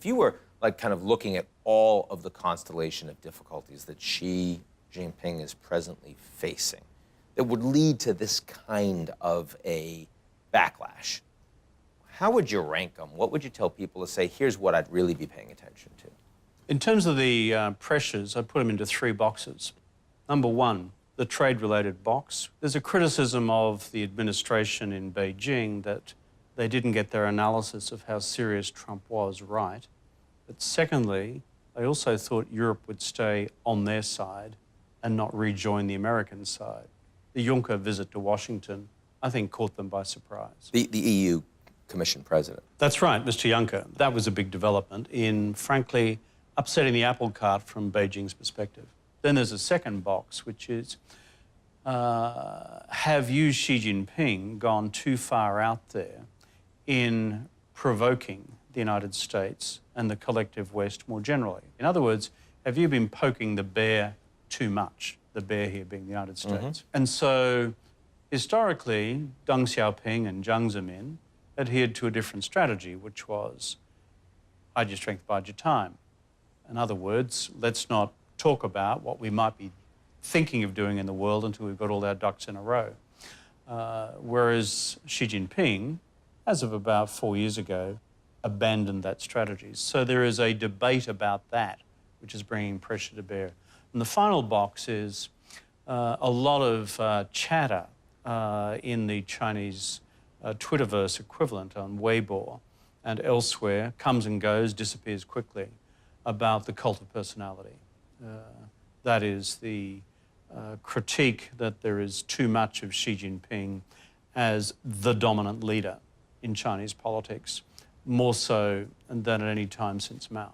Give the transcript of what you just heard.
If you were like kind of looking at all of the constellation of difficulties that Xi Jinping is presently facing that would lead to this kind of a backlash, how would you rank them? What would you tell people to say, here's what I'd really be paying attention to? In terms of the pressures, I put them into 3 boxes. Number 1, the trade-related box. There's a criticism of the administration in Beijing that they didn't get their analysis of how serious Trump was right. But secondly, they also thought Europe would stay on their side and not rejoin the American side. The Juncker visit to Washington, I think, caught them by surprise. The EU Commission President. That's right, Mr. Juncker. That was a big development in, frankly, upsetting the apple cart from Beijing's perspective. Then there's a second box, which is, have you, Xi Jinping, gone too far out there in provoking the United States and the collective West more generally? In other words, have you been poking the bear too much, the bear here being the United States? And so, historically, Deng Xiaoping and Jiang Zemin adhered to a different strategy, which was, hide your strength, bide your time. In other words, let's not talk about what we might be thinking of doing in the world until we've got all our ducks in a row. Whereas Xi Jinping, as of about 4 years ago, abandoned that strategy. So there is a debate about that, which is bringing pressure to bear. And the final box is a lot of chatter in the Chinese Twitterverse equivalent on Weibo and elsewhere, comes and goes, disappears quickly, about the cult of personality. That is the critique that there is too much of Xi Jinping as the dominant leader in Chinese politics, more so than at any time since Mao.